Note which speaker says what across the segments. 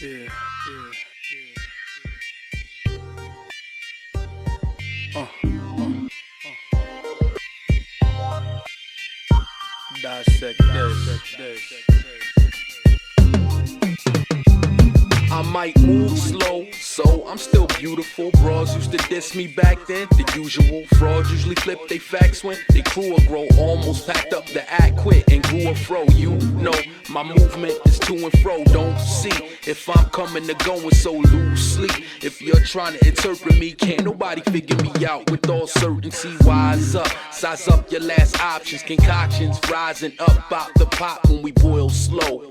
Speaker 1: Yeah. Dissect this. I might move slow, so I'm still beautiful. Bras used to diss me back then, the usual. Frauds usually flip they facts when they crew or grow. Almost packed up the act, quit and grew a fro. You know, my movement is to and fro. Don't see if I'm coming to going so loosely. If you're trying to interpret me, can't nobody figure me out with all certainty. Wise up, size up your last options. Concoctions rising up out the pot when we boil slow.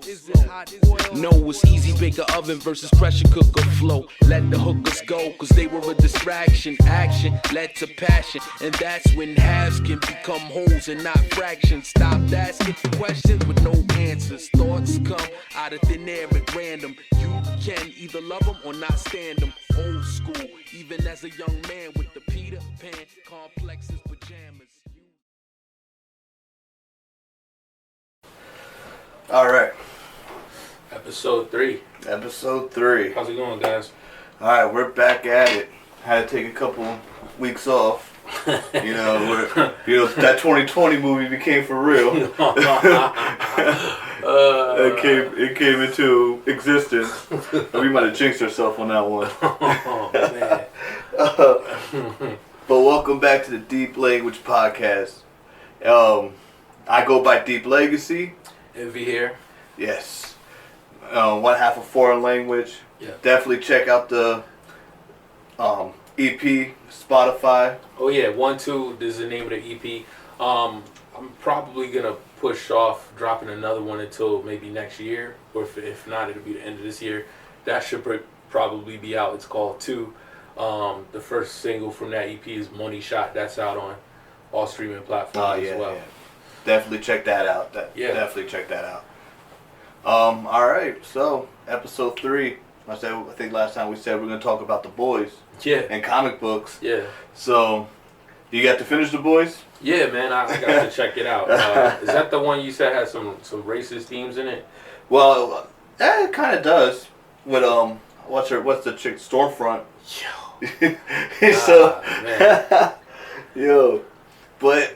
Speaker 1: No, it's easy, bake a oven versus pressure cooker flow. Let the hookers go, cause they were a distraction. Action led to passion, and that's when halves can become wholes and not fractions. Stop asking questions with no answers. Thoughts come out of thin air at random. You can either love them or not stand them. Old school, even as a young man with the Peter Pan complexes pajamas.
Speaker 2: Alright.
Speaker 3: Episode 3.
Speaker 2: Episode 3.
Speaker 3: How's it going, guys?
Speaker 2: Alright, we're back at it. Had to take a couple weeks off. You know, that 2020 movie became for real. It came into existence. We might have jinxed ourselves on that one.
Speaker 3: Oh, man.
Speaker 2: But welcome back to the Deep Language Podcast. I go by Deep Legacy.
Speaker 3: Envy here.
Speaker 2: Yes. One half of foreign language.
Speaker 3: Yeah.
Speaker 2: Definitely check out the EP, Spotify.
Speaker 3: Oh yeah, 1-2 is the name of the EP. I'm probably gonna push off dropping another one until maybe next year, or if not, it'll be the end of this year. That should probably be out. It's called 2. The first single from that EP is Money Shot. That's out on all streaming platforms as well.
Speaker 2: Yeah. Definitely check that out. Definitely check that out. Alright, so episode 3. I think last time we said we're gonna talk about The Boys.
Speaker 3: Yeah.
Speaker 2: And comic books.
Speaker 3: Yeah.
Speaker 2: So, you got to finish The Boys?
Speaker 3: Yeah, man, I got to check it out. Is that the one you said had some racist themes in it?
Speaker 2: Well, it kind of does. With what's the chick, Stormfront?
Speaker 3: Yo. Man.
Speaker 2: Yo, but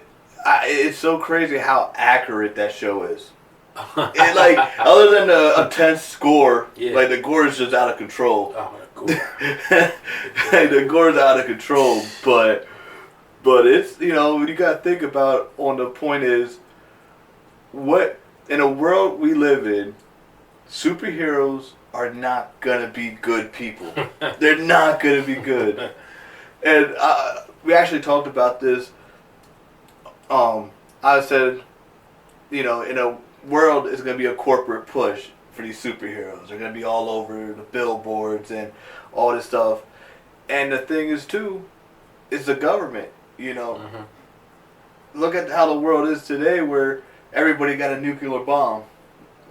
Speaker 2: it's so crazy how accurate that show is. It, like, other than the intense gore, like the gore is just out of control.
Speaker 3: Oh, the
Speaker 2: The gore's out of control, but it's, you know, you gotta think about, on the point is, what, in a world we live in, superheroes are not gonna be good people. They're not gonna be good. And we actually talked about this. I said, you know, in a world is going to be a corporate push for these superheroes. They're going to be all over the billboards and all this stuff. And the thing is, too, is the government, you know. Mm-hmm. Look at how the world is today, where everybody got a nuclear bomb.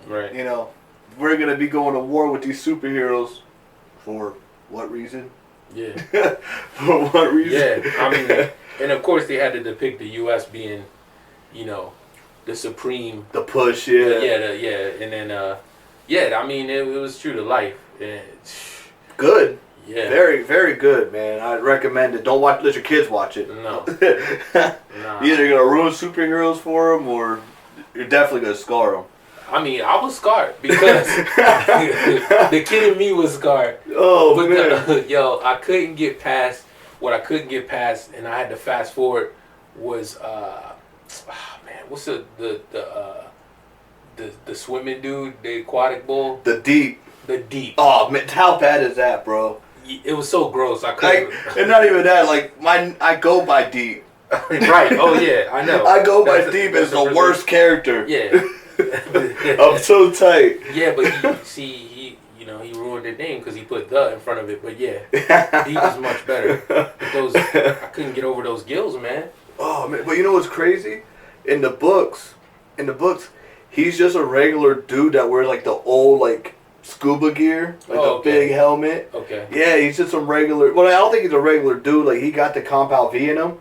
Speaker 3: Right.
Speaker 2: You know, we're going to be going to war with these superheroes for what reason?
Speaker 3: Yeah.
Speaker 2: For what reason?
Speaker 3: Yeah, I mean, and of course they had to depict the U.S. being, you know, the supreme.
Speaker 2: The push, yeah.
Speaker 3: And then, I mean, it was true to life. And,
Speaker 2: good.
Speaker 3: Yeah.
Speaker 2: Very, very good, man. I'd recommend it. Don't let your kids watch it.
Speaker 3: No.
Speaker 2: Nah. You're either going to ruin superheroes for them, or you're definitely going to scar them.
Speaker 3: I mean, I was scarred because the kid in me was scarred.
Speaker 2: Oh,
Speaker 3: but
Speaker 2: man.
Speaker 3: I couldn't get past what I couldn't get past, and I had to fast forward, was, what's the swimming dude, the aquatic bull?
Speaker 2: The Deep.
Speaker 3: The Deep.
Speaker 2: Oh, man, how bad is that, bro?
Speaker 3: It was so gross. I couldn't.
Speaker 2: And not even that. Like, I go by Deep.
Speaker 3: Right. Oh yeah, I know.
Speaker 2: I go by Deep as the worst character.
Speaker 3: Yeah.
Speaker 2: I'm so tight.
Speaker 3: Yeah, but he ruined the name because he put the in front of it. But yeah, Deep is much better. But I couldn't get over those gills, man.
Speaker 2: Oh man, but you know what's crazy? In the books, he's just a regular dude that wears like the old like scuba gear, like the big helmet.
Speaker 3: Okay.
Speaker 2: Yeah, he's just some regular. Well, I don't think he's a regular dude. Like, he got the Compound V in him,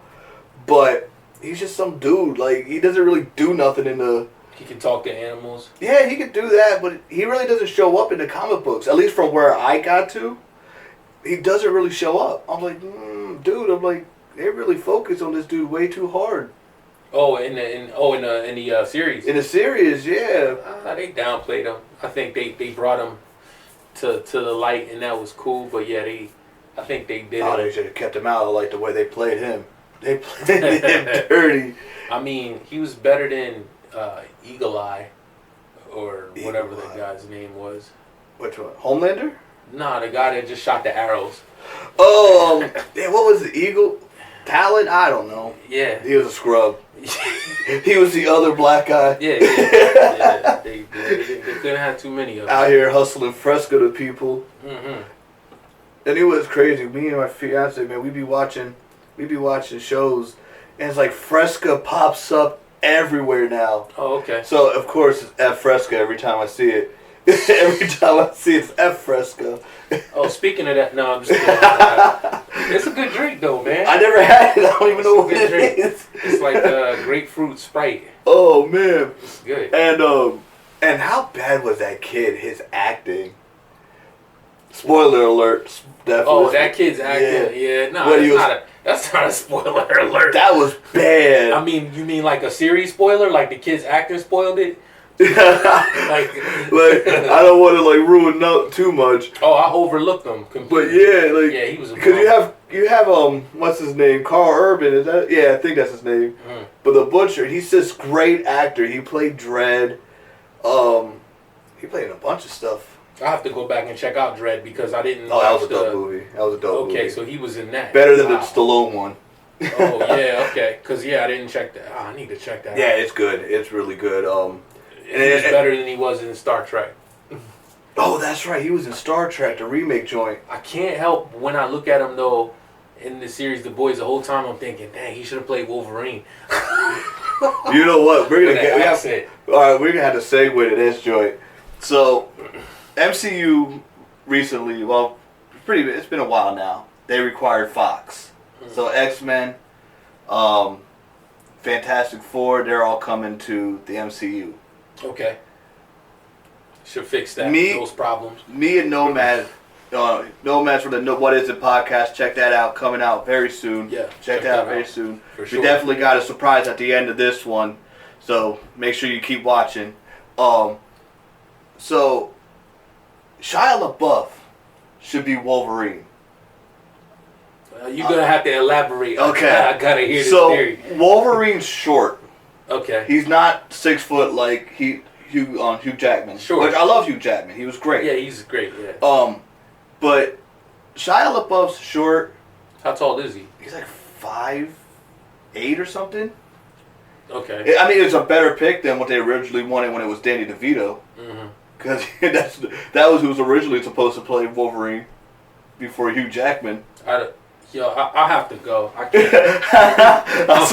Speaker 2: but he's just some dude. Like, he doesn't really do nothing in the
Speaker 3: He can talk to animals.
Speaker 2: Yeah, he could do that, but he really doesn't show up in the comic books. At least from where I got to, he doesn't really show up. I'm like, dude. I'm like, they really focus on this dude way too hard.
Speaker 3: Oh, in the series.
Speaker 2: In the series, yeah.
Speaker 3: They downplayed him. I think they brought him to the light, and that was cool. But yeah, I think they did.
Speaker 2: Oh, they should have kept him out. I like the way they played him. They played him dirty.
Speaker 3: I mean, he was better than Eagle Eye, or whatever that guy's name was.
Speaker 2: Which one? Homelander?
Speaker 3: Nah, the guy that just shot the arrows.
Speaker 2: Oh, yeah, what was the Eagle? Talon? I don't know.
Speaker 3: Yeah.
Speaker 2: He was a scrub. He was the other black guy.
Speaker 3: Yeah. They couldn't have too many of them.
Speaker 2: Out here hustling Fresca to people.
Speaker 3: Mm-hmm.
Speaker 2: And it was crazy. Me and my fiance, man, we be watching shows, and it's like Fresca pops up everywhere now.
Speaker 3: Oh, okay.
Speaker 2: So of course it's F Fresca every time I see it. Every time I see it's F Fresca.
Speaker 3: Oh, speaking of that, no, I'm just kidding. It's a good drink though, man.
Speaker 2: I never had it. I don't even know what it
Speaker 3: drink.
Speaker 2: is.
Speaker 3: It's like grapefruit Sprite.
Speaker 2: Oh man.
Speaker 3: It's good.
Speaker 2: And how bad was that kid? His acting. Spoiler alert. Definitely.
Speaker 3: Oh, that kid's acting. Yeah, no, that's not a spoiler alert.
Speaker 2: That was bad.
Speaker 3: I mean, you mean like a series spoiler? Like the kid's acting spoiled it?
Speaker 2: like I don't want to like ruin out too much.
Speaker 3: Oh, I overlooked them completely.
Speaker 2: But yeah,
Speaker 3: yeah, he was
Speaker 2: because you have what's his name? Carl Urban, is that? Yeah, I think that's his name.
Speaker 3: Mm.
Speaker 2: But the Butcher, he's this great actor. He played Dredd. He played in a bunch of stuff.
Speaker 3: I have to go back and check out Dredd because I didn't.
Speaker 2: Oh, that was a dope movie. That was a dope movie.
Speaker 3: Okay, so he was in that.
Speaker 2: Better than the Stallone one.
Speaker 3: Oh yeah, okay. Because I didn't check that. Oh, I need to check that.
Speaker 2: Yeah,
Speaker 3: out.
Speaker 2: it's good. It's really good.
Speaker 3: He was better than he was in Star Trek.
Speaker 2: Oh, that's right. He was in Star Trek, the remake joint.
Speaker 3: I can't help when I look at him though, in the series The Boys. The whole time I'm thinking, dang, he should have played Wolverine.
Speaker 2: You know what? We're gonna
Speaker 3: All
Speaker 2: right, we're gonna have to segue to this joint. So, MCU recently, well, it's been a while now. They required Fox. Mm-hmm. So X-Men, Fantastic Four, they're all coming to the MCU.
Speaker 3: Okay. Should fix those problems.
Speaker 2: Me and Nomad, Nomads from the What Is It podcast, check that out, coming out very soon.
Speaker 3: Yeah.
Speaker 2: Check that out very soon.
Speaker 3: For sure.
Speaker 2: We definitely got a surprise at the end of this one, so make sure you keep watching. So, Shia LaBeouf should be Wolverine.
Speaker 3: You're going to have to elaborate.
Speaker 2: Okay.
Speaker 3: I got to hear this theory.
Speaker 2: So, Wolverine's short.
Speaker 3: Okay.
Speaker 2: He's not 6 foot like Hugh Jackman.
Speaker 3: Sure.
Speaker 2: Which I love Hugh Jackman. He was great.
Speaker 3: Yeah, he's great, yeah.
Speaker 2: But Shia LaBeouf's short.
Speaker 3: How tall is he?
Speaker 2: He's like 5'8" or something.
Speaker 3: Okay.
Speaker 2: I mean, it's a better pick than what they originally wanted when it was Danny DeVito.
Speaker 3: Mm-hmm.
Speaker 2: Because that was who was originally supposed to play Wolverine before Hugh Jackman.
Speaker 3: I have to go. I can't.
Speaker 2: I'm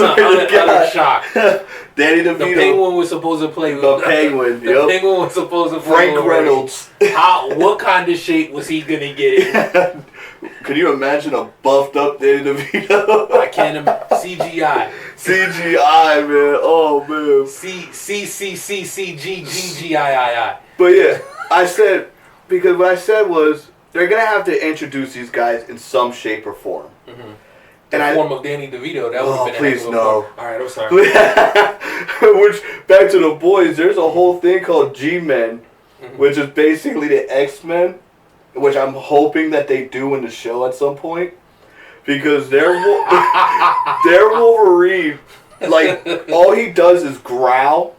Speaker 3: shocked.
Speaker 2: Danny DeVito.
Speaker 3: The Penguin was supposed to play.
Speaker 2: The Penguin.
Speaker 3: The Penguin was supposed to play.
Speaker 2: Frank Reynolds.
Speaker 3: What kind of shape was he gonna get in?
Speaker 2: Could you imagine a buffed up Danny DeVito?
Speaker 3: I can't imagine. CGI.
Speaker 2: CGI, man. Oh man.
Speaker 3: CGI.
Speaker 2: But yeah, because what I said was they're gonna have to introduce these guys in some shape or form.
Speaker 3: Mm-hmm.
Speaker 2: And
Speaker 3: form of Danny DeVito. That would have been
Speaker 2: please no.
Speaker 3: All right, I'm sorry.
Speaker 2: Which back to the boys, there's a whole thing called G-Men, which is basically the X-Men, which I'm hoping that they do in the show at some point, because their Wolverine, like all he does is growl.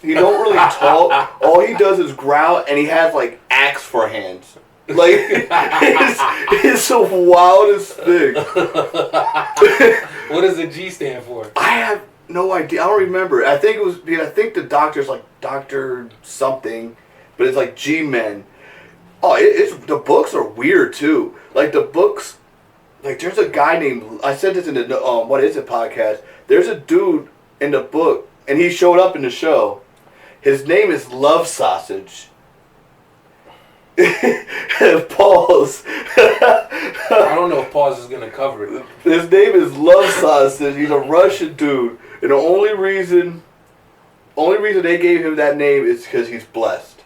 Speaker 2: He don't really talk. All he does is growl, and he has like axe for hands. Like it's the wildest thing.
Speaker 3: What does the G stand for?
Speaker 2: I have no idea. I don't remember. I think the doctor's like Dr. something, but it's like G-Men. Oh, it's the books are weird too. Like the books, like there's a guy named, I said this in the What Is It podcast. There's a dude in the book, and he showed up in the show. His name is Love Sausage. Pause.
Speaker 3: I don't know if pause is gonna cover it.
Speaker 2: His name is Love Sausage. He's a Russian dude, and the only reason only reason they gave him that name is because he's blessed.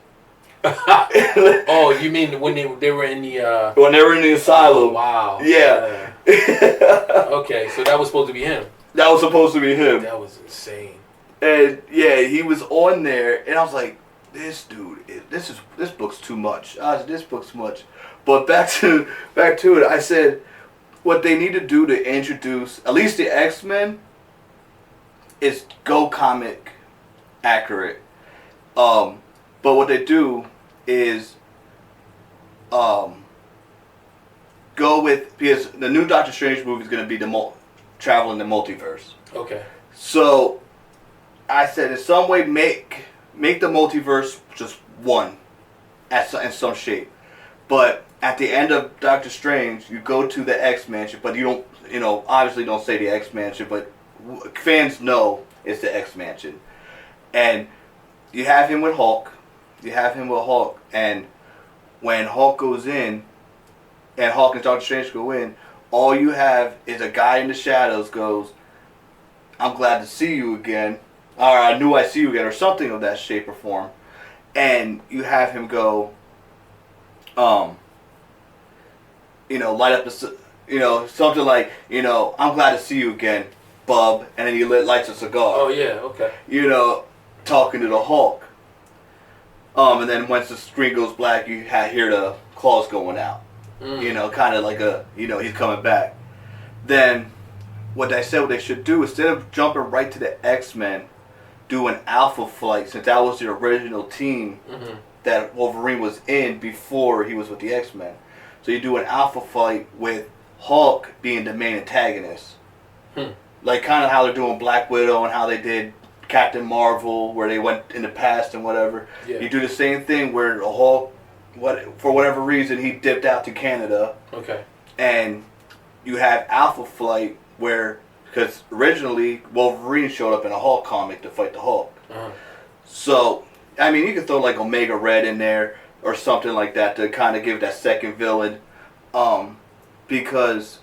Speaker 3: Oh, you mean when they were in the...
Speaker 2: When they were in the asylum.
Speaker 3: Oh, wow.
Speaker 2: Yeah.
Speaker 3: Okay, so that was supposed to be him.
Speaker 2: That was supposed to be him.
Speaker 3: That was insane.
Speaker 2: And yeah, he was on there, and I was like, this dude, this book's too much. This book's too much. But back to it, I said, what they need to do to introduce at least the X-Men is go comic accurate. But what they do is go with, because the new Doctor Strange movie is going to be traveling the multiverse.
Speaker 3: Okay.
Speaker 2: So I said, in some way, make the multiverse just one, in some shape. But at the end of Doctor Strange, you go to the X Mansion, but you don't, obviously don't say the X Mansion, but fans know it's the X Mansion. And you have him with Hulk. And when Hulk goes in, and Hulk and Doctor Strange go in, all you have is a guy in the shadows goes, I'm glad to see you again, or I knew I'd see you again, or something of that shape or form. And you have him go, light up something like, I'm glad to see you again, bub, and then he lights a cigar.
Speaker 3: Oh, yeah, okay.
Speaker 2: Talking to the Hulk. And then once the screen goes black, you hear the claws going out. Kind of like he's coming back. Then, what they should do, instead of jumping right to the X-Men, do an Alpha Flight, since that was the original team that Wolverine was in before he was with the X-Men. So you do an Alpha Flight with Hulk being the main antagonist. Like kind of how they're doing Black Widow and how they did Captain Marvel, where they went in the past and whatever. Yeah. You do the same thing where Hulk, for whatever reason, he dipped out to Canada. Okay. And you have Alpha Flight where, because originally Wolverine showed up in a Hulk comic to fight the Hulk. So, I mean, you could throw like Omega Red in there or something like that to kind of give that second villain. Because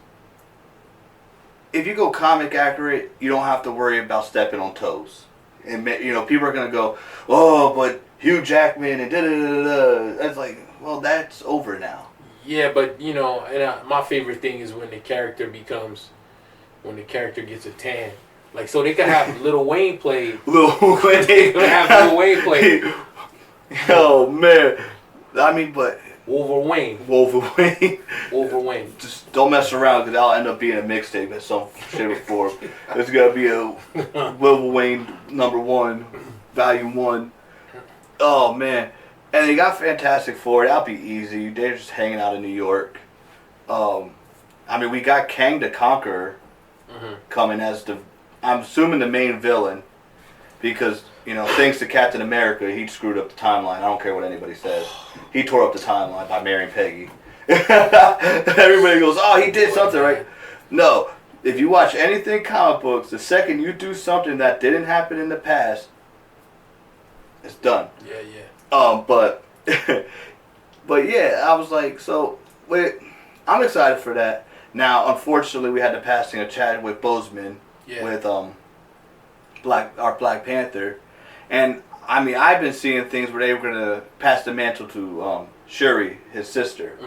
Speaker 2: if you go comic accurate, you don't have to worry about stepping on toes. And people are gonna go, oh, but Hugh Jackman and da-da-da-da-da. That's like, well, that's over now.
Speaker 3: Yeah, but and my favorite thing is when the character gets a tan. Like, so they could have Lil Wayne play. They could have Lil Wayne play.
Speaker 2: Oh man, I mean, but
Speaker 3: Wolverine.
Speaker 2: Just don't mess around, because that'll end up being a mixtape at some shape or form. There's gonna be a Wolverine #1, Volume 1. Oh man, and they got Fantastic Four. That'll be easy. They're just hanging out in New York. I mean, we got Kang the Conqueror coming as I'm assuming the main villain, because thanks to Captain America, he screwed up the timeline. I don't care what anybody says. He tore up the timeline by marrying Peggy. Everybody goes, oh, he did something, right? No. If you watch anything comic books, the second you do something that didn't happen in the past, it's done. Yeah. But yeah, I was like, so wait, I'm excited for that. Now, unfortunately, we had the passing of Chadwick Boseman with our Black Panther, and I mean, I've been seeing things where they were gonna pass the mantle to Shuri, his sister,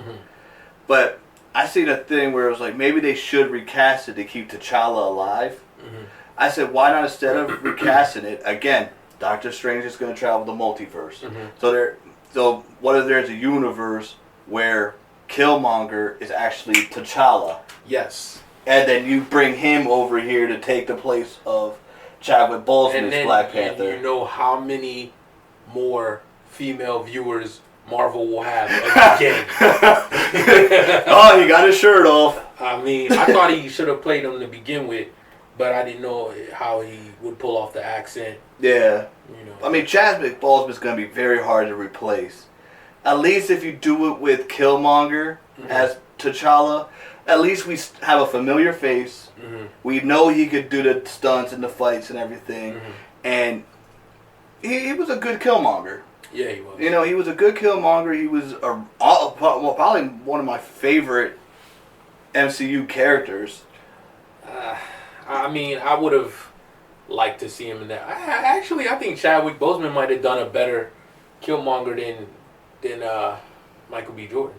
Speaker 2: but I seen a thing where it was like maybe they should recast it to keep T'Challa alive. I said, why not, instead of recasting it again? Doctor Strange is gonna travel the multiverse, so what if there's a universe where Killmonger is actually T'Challa?
Speaker 3: Yes. And
Speaker 2: then you bring him over here to take the place of Chadwick Boseman's Black Panther.
Speaker 3: And you know how many more female viewers Marvel will have again.
Speaker 2: Oh, he got his shirt off.
Speaker 3: I mean, I thought he should have played him to begin with, but I didn't know how he would pull off the accent.
Speaker 2: Yeah. I mean, Chadwick Boseman's going to be very hard to replace. At least if you do it with Killmonger as T'Challa, at least we have a familiar face. We know he could do the stunts and the fights and everything. And he was a good Killmonger.
Speaker 3: Yeah, he was.
Speaker 2: He was a good Killmonger. He was probably one of my favorite MCU characters.
Speaker 3: I mean, I would have like to see him in that. I think Chadwick Boseman might have done a better Killmonger than Michael B. Jordan.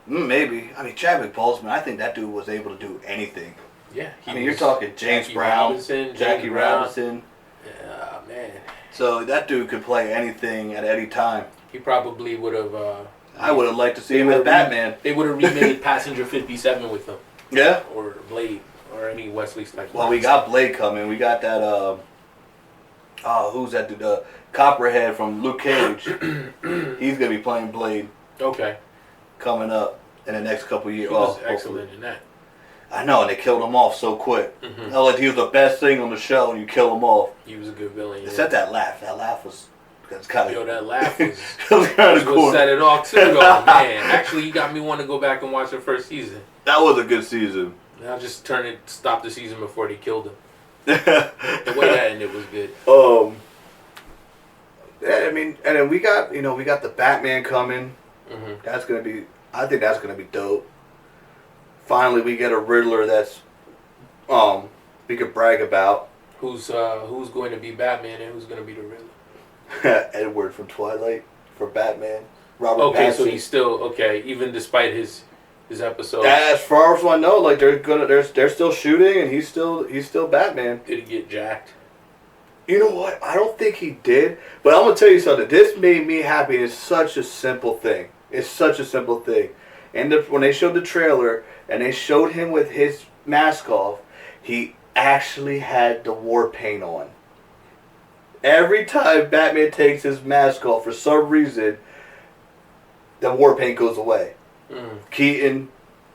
Speaker 2: Maybe. I mean, Chadwick Boseman, I think that dude was able to do anything.
Speaker 3: Yeah.
Speaker 2: I mean, you're talking James Brown, Jackie Robinson.
Speaker 3: Yeah, man.
Speaker 2: So that dude could play anything at any time.
Speaker 3: He probably would have...
Speaker 2: I would have liked to see him as Batman.
Speaker 3: They would have remade Passenger 57 with him.
Speaker 2: Yeah.
Speaker 3: Or Blade. Or any Wesley Snipes.
Speaker 2: Well, we got Blade coming. We got that... who's that dude? Copperhead from Luke Cage. He's going to be playing Blade.
Speaker 3: Okay.
Speaker 2: Coming up in the next couple of years.
Speaker 3: He was excellent in that.
Speaker 2: I know, and they killed him off so quick.
Speaker 3: Mm-hmm.
Speaker 2: Like he was the best thing on the show, and you kill him off.
Speaker 3: He was a good villain.
Speaker 2: Except that laugh. That laugh was kind of...
Speaker 3: Yo, that laugh was...
Speaker 2: was kind of cool.
Speaker 3: Set it off too, though, man. Actually, you got me want to go back and watch the first season.
Speaker 2: That was a good season.
Speaker 3: I'll just stop the season before they killed him. The way that ended was good.
Speaker 2: Yeah, I mean, and then we got the Batman coming.
Speaker 3: Mm-hmm.
Speaker 2: That's gonna be... I think that's gonna be dope. Finally, we get a Riddler that's we could brag about.
Speaker 3: Who's going to be Batman and who's going to be the Riddler?
Speaker 2: Edward from Twilight for Batman. Robert
Speaker 3: Okay,
Speaker 2: Pattinson.
Speaker 3: so he's still okay, even despite his episode.
Speaker 2: As far as I know, like they're still shooting, and he's still Batman.
Speaker 3: Did he get jacked?
Speaker 2: You know what? I don't think he did, but I'm gonna tell you something. This made me happy. It's such a simple thing. It's such a simple thing. And when they showed the trailer and they showed him with his mask off, he actually had the war paint on. Every time Batman takes his mask off, for some reason, the war paint goes away. Keaton,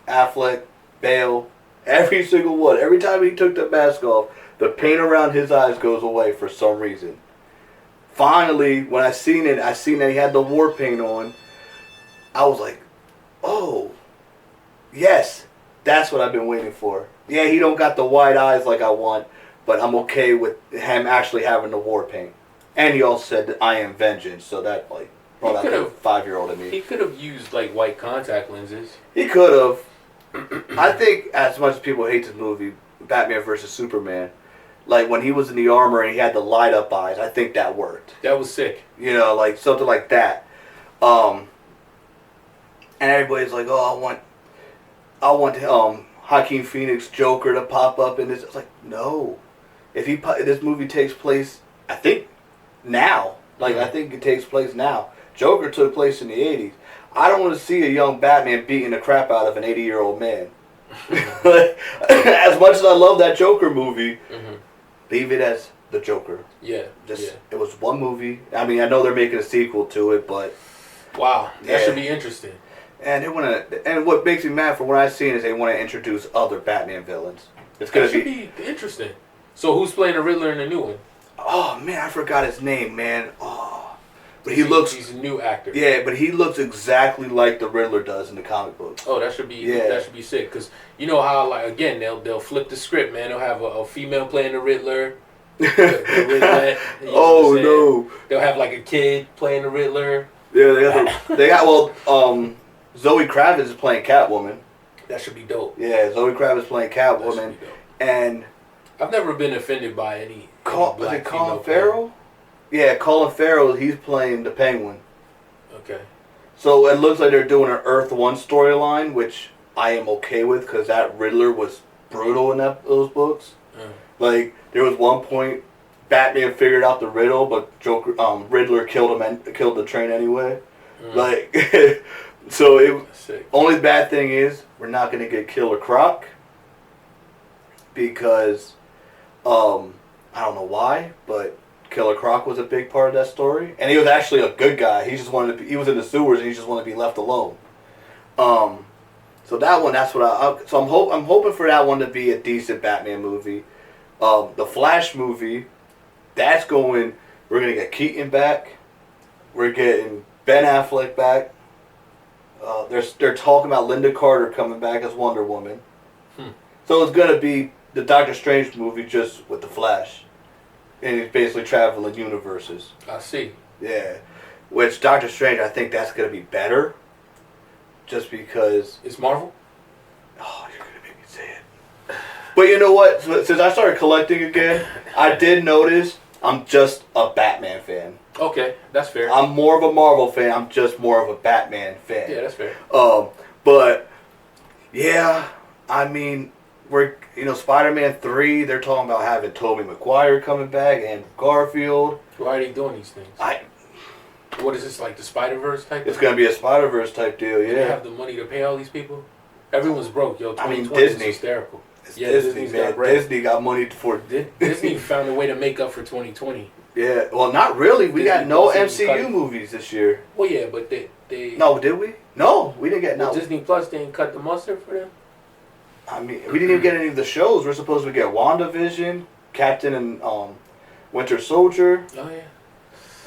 Speaker 2: Affleck, Bale, every single one. Every time he took the mask off, the paint around his eyes goes away for some reason. Finally, when I seen that he had the war paint on. I was like, oh, yes, that's what I've been waiting for. Yeah, he don't got the wide eyes like I want, but I'm okay with him actually having the war paint. And he also said that I am vengeance, so that like brought out the 5-year-old in me.
Speaker 3: He could have used like white contact lenses.
Speaker 2: He could have. I think as much as people hate this movie, Batman vs. Superman, like when he was in the armor and he had the light up eyes, I think that worked.
Speaker 3: That was sick.
Speaker 2: You know, like something like that. And everybody's like, oh, I want Joaquin Phoenix Joker to pop up in this. It's like, no. If this movie takes place, I think now. Like, I think it takes place now. Joker took place in the 80s. I don't want to see a young Batman beating the crap out of an 80-year-old man. As much as I love that Joker movie, leave it as the Joker.
Speaker 3: Yeah.
Speaker 2: It was one movie. I mean, I know they're making a sequel to it, but...
Speaker 3: Wow. That should be interesting.
Speaker 2: And what makes me mad for what I've seen is they want to introduce other Batman villains. It's gonna
Speaker 3: be interesting. So who's playing the Riddler in the new one?
Speaker 2: Oh man, I forgot his name, man. Oh, but
Speaker 3: he's a new actor.
Speaker 2: Yeah, but he looks exactly like the Riddler does in the comic book.
Speaker 3: Oh, that should be sick. Cause you know how like again they'll flip the script, man. They'll have a female playing the Riddler. The Riddler,
Speaker 2: oh no!
Speaker 3: They'll have like a kid playing the Riddler.
Speaker 2: Yeah, they got Zoe Kravitz is playing Catwoman.
Speaker 3: That should be dope.
Speaker 2: Yeah, Zoe Kravitz is playing Catwoman. And
Speaker 3: I've never been offended by any.
Speaker 2: Was it Colin Farrell? Yeah, Colin Farrell. He's playing the Penguin.
Speaker 3: Okay.
Speaker 2: So it looks like they're doing an Earth 1 storyline, which I am okay with because that Riddler was brutal in those books. Like there was one point Batman figured out the riddle, but Riddler killed the train anyway. Like. So only bad thing is we're not going to get Killer Croc because I don't know why, but Killer Croc was a big part of that story, and he was actually a good guy. He just wanted he was in the sewers and he just wanted to be left alone. So that one, that's what I'm hoping for that one to be a decent Batman movie. The Flash movie, we're gonna get Keaton back. We're getting Ben Affleck back. They're talking about Linda Carter coming back as Wonder Woman. So it's going to be the Doctor Strange movie just with the Flash. And he's basically traveling universes.
Speaker 3: I see.
Speaker 2: Yeah. Which Doctor Strange, I think that's going to be better. Just because...
Speaker 3: It's Marvel?
Speaker 2: Oh, you're going to make me say it. But you know what? Since I started collecting again, I did notice I'm just a Batman fan.
Speaker 3: Okay, that's fair.
Speaker 2: I'm more of a Marvel fan. I'm just more of a Batman fan.
Speaker 3: Yeah, that's fair.
Speaker 2: But yeah, I mean, Spider-Man 3. They're talking about having Tobey Maguire coming back and Garfield.
Speaker 3: Why are they doing these things? What is this, like the Spider-Verse type?
Speaker 2: It's gonna be a Spider-Verse type deal. Yeah.
Speaker 3: Do they have the money to pay all these people? Everyone's broke, yo. 2020
Speaker 2: Disney.
Speaker 3: is hysterical.
Speaker 2: It's
Speaker 3: Yeah,
Speaker 2: Disney,
Speaker 3: Disney's
Speaker 2: man.
Speaker 3: got bread.
Speaker 2: Disney got money for.
Speaker 3: Disney found a way to make up for 2020.
Speaker 2: Yeah, well, not really. We got
Speaker 3: Disney
Speaker 2: no
Speaker 3: Plus didn't
Speaker 2: MCU
Speaker 3: cut-
Speaker 2: movies this year.
Speaker 3: Well, yeah, but they
Speaker 2: No, did we? No, we didn't get
Speaker 3: well,
Speaker 2: no.
Speaker 3: Disney Plus didn't cut the mustard for them.
Speaker 2: I mean, we didn't even get any of the shows. We're supposed to get WandaVision, Captain and Winter Soldier,
Speaker 3: Oh yeah,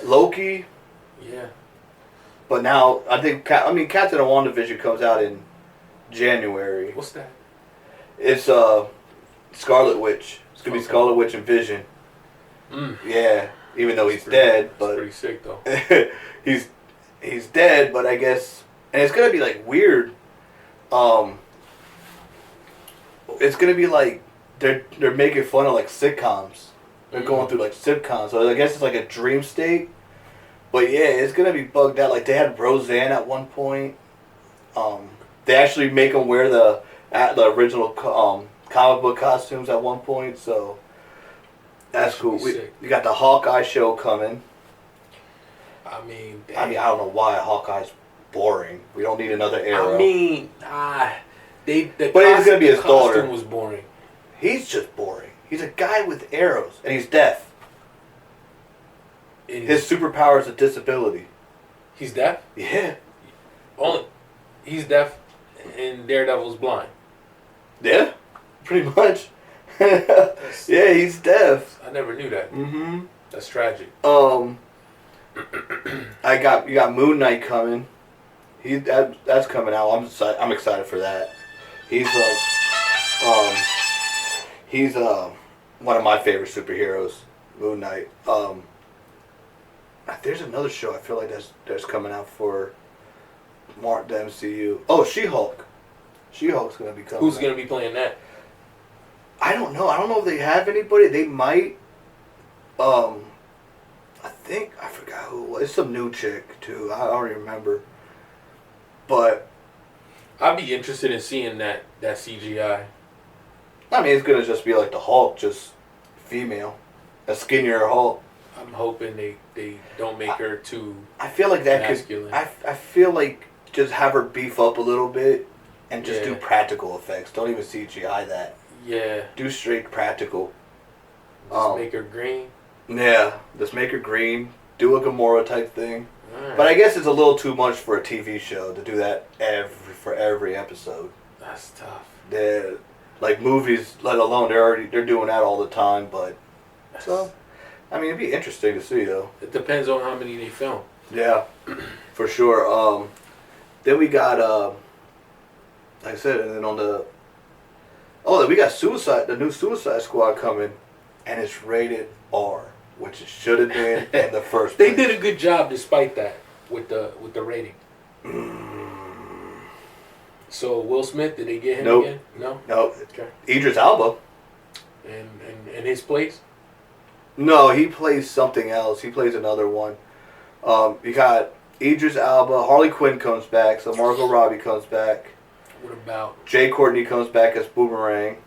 Speaker 2: Loki.
Speaker 3: yeah.
Speaker 2: But now I think Captain and WandaVision comes out in January.
Speaker 3: What's that?
Speaker 2: It's Scarlet Witch. It's gonna be
Speaker 3: Okay.
Speaker 2: Scarlet Witch and Vision.
Speaker 3: Mm.
Speaker 2: Yeah, even though he's
Speaker 3: It's
Speaker 2: dead,
Speaker 3: pretty sick though.
Speaker 2: he's dead. But I guess, and it's gonna be like weird. It's gonna be like they're making fun of like sitcoms. They're going through like sitcoms, so I guess it's like a dream state. But yeah, it's gonna be bugged out. Like they had Roseanne at one point. They actually make them wear the original comic book costumes at one point, so that's
Speaker 3: That should
Speaker 2: cool.
Speaker 3: be
Speaker 2: We
Speaker 3: sick.
Speaker 2: got the Hawkeye show coming.
Speaker 3: I mean,
Speaker 2: I don't know why Hawkeye's boring. We don't need another Arrow.
Speaker 3: but
Speaker 2: it's gonna be his daughter.
Speaker 3: costume was boring.
Speaker 2: He's just boring. He's a guy with arrows, and he's deaf.
Speaker 3: And
Speaker 2: His superpower is a disability.
Speaker 3: he's deaf.
Speaker 2: Yeah.
Speaker 3: He's deaf, and Daredevil's blind.
Speaker 2: Yeah, pretty much. Yeah, he's deaf.
Speaker 3: I never knew that.
Speaker 2: Mm-hmm.
Speaker 3: That's tragic.
Speaker 2: You got Moon Knight coming. That's coming out. I'm excited for that. He's one of my favorite superheroes, Moon Knight. There's another show I feel like that's coming out for the MCU. Oh, She-Hulk. She-Hulk's gonna be coming.
Speaker 3: Who's
Speaker 2: out.
Speaker 3: gonna be playing that?
Speaker 2: I don't know. I don't know if they have anybody. They might. I forgot who it was. It's some new chick too. I don't remember. But
Speaker 3: I'd be interested in seeing that CGI.
Speaker 2: I mean, it's gonna just be like the Hulk, just female, a skinnier Hulk.
Speaker 3: I'm hoping they don't make her too.
Speaker 2: I feel like that
Speaker 3: masculine.
Speaker 2: could. I feel like just have her beef up a little bit and just do
Speaker 3: Yeah.
Speaker 2: practical effects. Don't even CGI that.
Speaker 3: Yeah,
Speaker 2: Do straight practical.
Speaker 3: just make her green.
Speaker 2: Yeah, just make her green. Do a Gamora type thing.
Speaker 3: Alright.
Speaker 2: But I guess it's a little too much for a TV show to do that for every episode.
Speaker 3: That's tough.
Speaker 2: Like movies, let alone they're doing that all the time. But so, I mean, it'd be interesting to see though.
Speaker 3: It depends on how many they film.
Speaker 2: Yeah, for sure. Then we got like I said, and then then we got the new Suicide Squad coming, and it's rated R, which it should have been in the first
Speaker 3: They
Speaker 2: place.
Speaker 3: did a good job despite that with the rating. So Will Smith, did they get him
Speaker 2: Nope.
Speaker 3: again? No.
Speaker 2: No,
Speaker 3: Okay.
Speaker 2: Idris Elba.
Speaker 3: And in his place.
Speaker 2: No, he plays something else. He plays another one. You got Idris Elba. Harley Quinn comes back, so Margot Robbie comes back.
Speaker 3: What about?
Speaker 2: Jay Courtney comes back as Boomerang.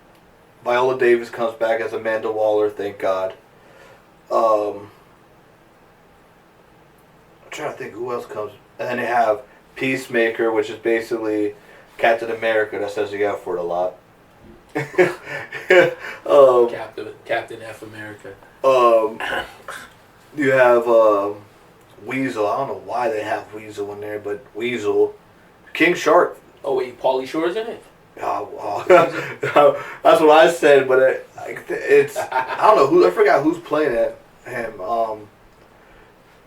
Speaker 2: Viola Davis comes back as Amanda Waller, thank God. I'm trying to think who else comes. And then they have Peacemaker, which is basically Captain America that says you got for it a lot.
Speaker 3: Captain F America.
Speaker 2: You have Weasel. I don't know why they have Weasel in there, but Weasel. King Shark.
Speaker 3: Oh wait, Pauly Shore's in it.
Speaker 2: That's what I said, but it's I don't know who. I forgot who's playing him.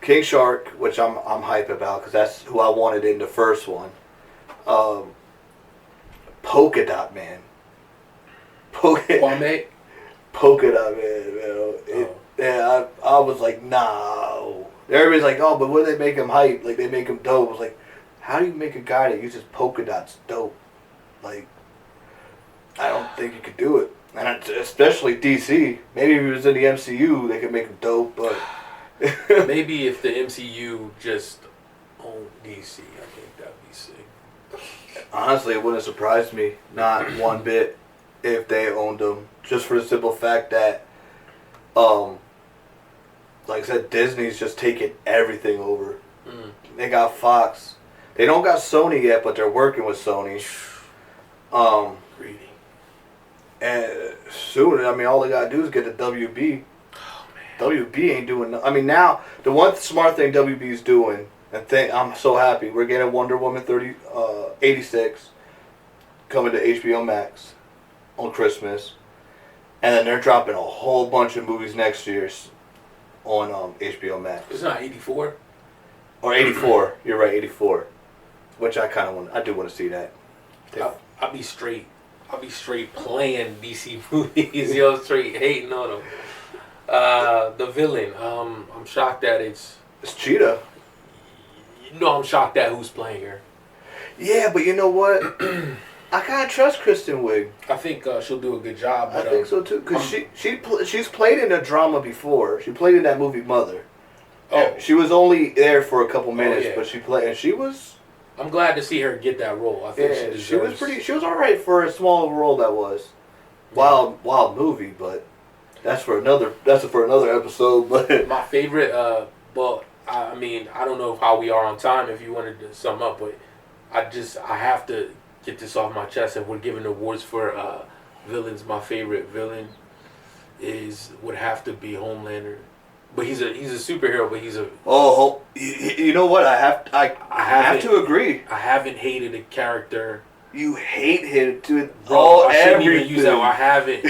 Speaker 2: King Shark, which I'm hype about because that's who I wanted in the first one. Polka Dot Man.
Speaker 3: Kwame.
Speaker 2: Polka Dot Man. Yeah, I was like, no. Everybody's like, oh, but what do they make him hype? Like they make him dope. I was like, how do you make a guy that uses polka dots dope? Like, I don't think you could do it. And especially DC. Maybe if he was in the MCU, they could make him dope, but...
Speaker 3: Maybe if the MCU just owned DC, I think that'd be sick.
Speaker 2: Honestly, it wouldn't surprise me, not one bit, if they owned them. Just for the simple fact that, like I said, Disney's just taking everything over. They got Fox. They don't got Sony yet, but they're working with Sony.
Speaker 3: Greedy.
Speaker 2: And soon, I mean, all they gotta do is get the WB.
Speaker 3: Oh man.
Speaker 2: WB ain't doing. I mean, now the one smart thing WB's doing, and I'm so happy. We're getting Wonder Woman 86 coming to HBO Max on Christmas, and then they're dropping a whole bunch of movies next year on HBO Max.
Speaker 3: It's not 84.
Speaker 2: Or 84. You're right, 84. Which I kind of want. I do want to see that.
Speaker 3: I'll be straight playing DC movies, yo, straight hating on them. The villain, I'm shocked that it's
Speaker 2: Cheetah.
Speaker 3: I'm shocked at who's playing her.
Speaker 2: Yeah, but you know what? I kind of trust Kristen Wiig.
Speaker 3: I think she'll do a good job.
Speaker 2: I think so too, because she's played in a drama before. She played in that movie Mother. Oh, she was only there for a couple minutes, but she played, and she was.
Speaker 3: I'm glad to see her get that role. I think
Speaker 2: she was pretty. She was all right for a small role that was. Wild movie, but that's for another episode. But
Speaker 3: my favorite. I mean, I don't know how we are on time. If you wanted to sum up, but I have to get this off my chest. If we're giving awards for villains, my favorite villain would have to be Homelander. But he's a superhero. But he's a
Speaker 2: you know what? I have to agree.
Speaker 3: I haven't hated a character.
Speaker 2: You hate him to
Speaker 3: I shouldn't even use that. I haven't.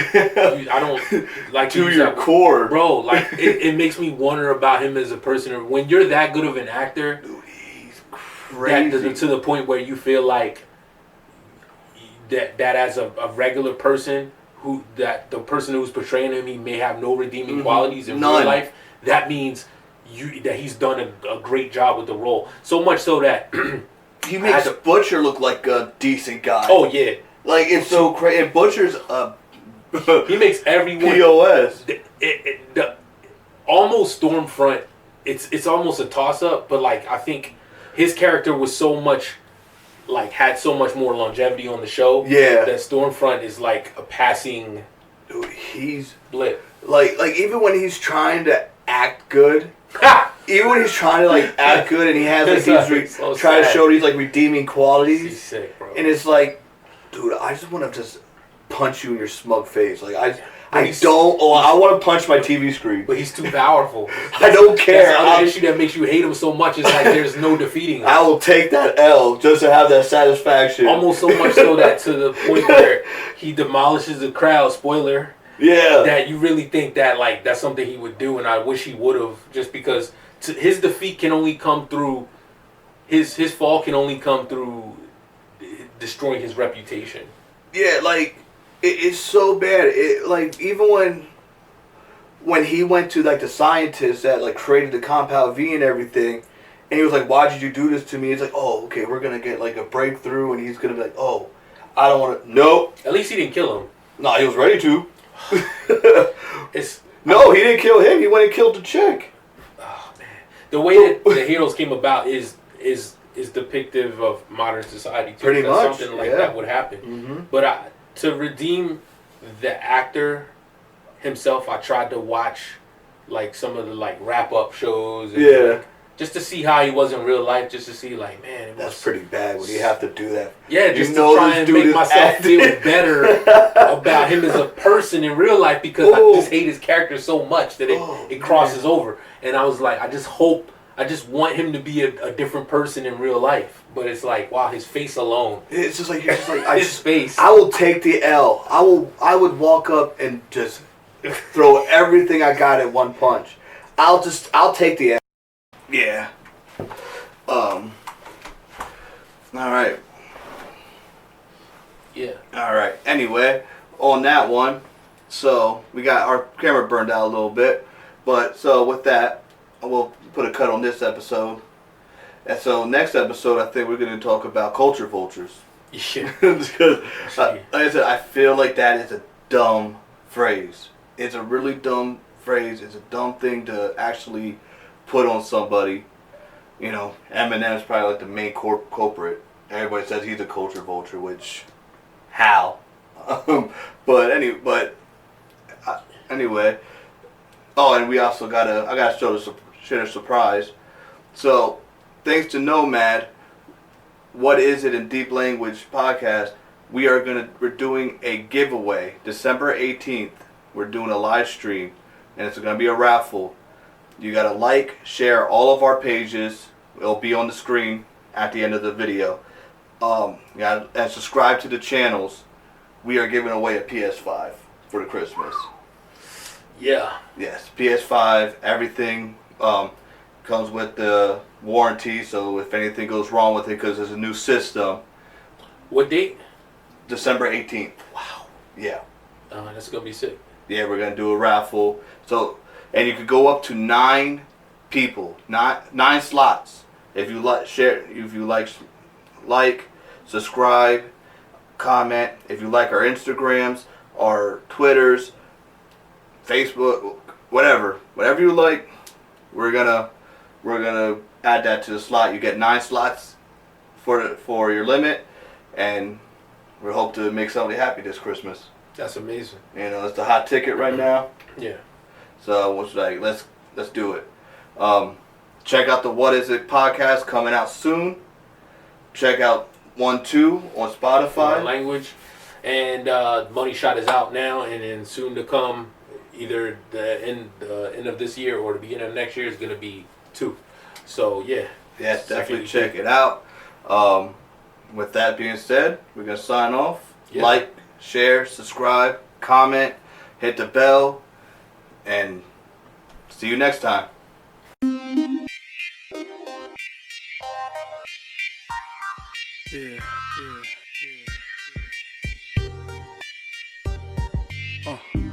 Speaker 3: I don't like
Speaker 2: to your core,
Speaker 3: bro. Like it makes me wonder about him as a person. When you're that good of an actor,
Speaker 2: dude, he's crazy
Speaker 3: to the point where you feel like that as a regular person the person who's portraying him, he may have no redeeming qualities in real life. That means that he's done a great job with the role. So much so that
Speaker 2: he makes Butcher look like a decent guy.
Speaker 3: Oh yeah,
Speaker 2: like it's so crazy. And Butcher's
Speaker 3: he makes everyone
Speaker 2: POS.
Speaker 3: Almost Stormfront. It's almost a toss up, but like I think his character was so much had so much more longevity on the show.
Speaker 2: Yeah,
Speaker 3: that Stormfront is like a passing.
Speaker 2: Dude, he's
Speaker 3: blip.
Speaker 2: Like even when he's trying to act good. Even when he's trying to act good and he has these trying to show these redeeming qualities.
Speaker 3: He's sick, bro.
Speaker 2: And it's like, dude, I just want to just punch you in your smug face. I want to punch my TV screen.
Speaker 3: But he's too powerful.
Speaker 2: I don't care.
Speaker 3: That's the issue that makes you hate him so much. Is there's no defeating him.
Speaker 2: I will take that L just to have that satisfaction.
Speaker 3: Almost so much so that to the point where he demolishes the crowd. Spoiler.
Speaker 2: Yeah.
Speaker 3: That you really think that that's something he would do, and I wish he would have, just because his defeat can only come through his fall can only come through destroying his reputation. Yeah,
Speaker 2: it's so bad. Even when he went to the scientists that created the Compound V and everything, and he was like, "Why did you do this to me?" It's like, "Oh, okay, we're gonna get a breakthrough," and he's gonna be like, "Oh, I don't want to." Nope.
Speaker 3: At least he didn't kill him.
Speaker 2: No, he was ready to. No, he didn't kill him. He went and killed the chick.
Speaker 3: Oh man, the way that the heroes came about is depictive of modern society too.
Speaker 2: Pretty much,
Speaker 3: something like that would happen.
Speaker 2: Mm-hmm.
Speaker 3: But to redeem the actor himself, I tried to watch some of the wrap up shows. And, just to see how he was in real life, just to see man,
Speaker 2: that's pretty bad when you have to do that.
Speaker 3: Yeah, just to try and make myself feel better about him as a person in real life, because I just hate his character so much that it crosses over. And I was like, I just want him to be a different person in real life. But it's wow, his face alone.
Speaker 2: It's just you're just
Speaker 3: his face.
Speaker 2: I will take the L. I would walk up and just throw everything I got at one punch. I'll take the L. Yeah. All right.
Speaker 3: Yeah.
Speaker 2: All right. Anyway, on that one, so we got our camera burned out a little bit, but so with that, we'll put a cut on this episode. And so next episode, I think we're going to talk about culture vultures.
Speaker 3: Yeah.
Speaker 2: Because, like I said, I feel like that is a dumb phrase. It's a really dumb phrase. It's a dumb thing to actually put on somebody. You know, Eminem's probably like the main culprit. Everybody says he's a culture vulture, which, how? Anyway. Oh, and we also I gotta share a surprise. So, thanks to Nomad, What Is It in Deep Language podcast, we're doing a giveaway December 18th. We're doing a live stream, and it's gonna be a raffle. You gotta like, share all of our pages. It'll be on the screen at the end of the video. And subscribe to the channels. We are giving away a PS5 for the Christmas.
Speaker 3: Yeah.
Speaker 2: Yes, PS5. Everything comes with the warranty. So if anything goes wrong with it, because there's a new system.
Speaker 3: What date?
Speaker 2: December 18th.
Speaker 3: Wow.
Speaker 2: Yeah.
Speaker 3: That's gonna be sick.
Speaker 2: Yeah, we're gonna do a raffle. So, and you could go up to 9 people, 9 slots. If you like, subscribe, comment. If you like our Instagrams, our Twitters, Facebook, whatever you like, we're gonna add that to the slot. You get 9 slots for your limit, and we hope to make somebody happy this Christmas.
Speaker 3: That's amazing.
Speaker 2: You know, it's the hot ticket right now.
Speaker 3: Yeah.
Speaker 2: So it's like let's do it. Check out the What Is It podcast coming out soon. Check out 1-2 on Spotify.
Speaker 3: Language, and Money Shot is out now, and then soon to come, either the end of this year or the beginning of next year is gonna be 2. So yeah.
Speaker 2: Yes, definitely check it out. With that being said, we're gonna sign off.
Speaker 3: Yeah.
Speaker 2: Like, share, subscribe, comment, hit the bell, and see you next time.
Speaker 1: Yeah, yeah, yeah, yeah.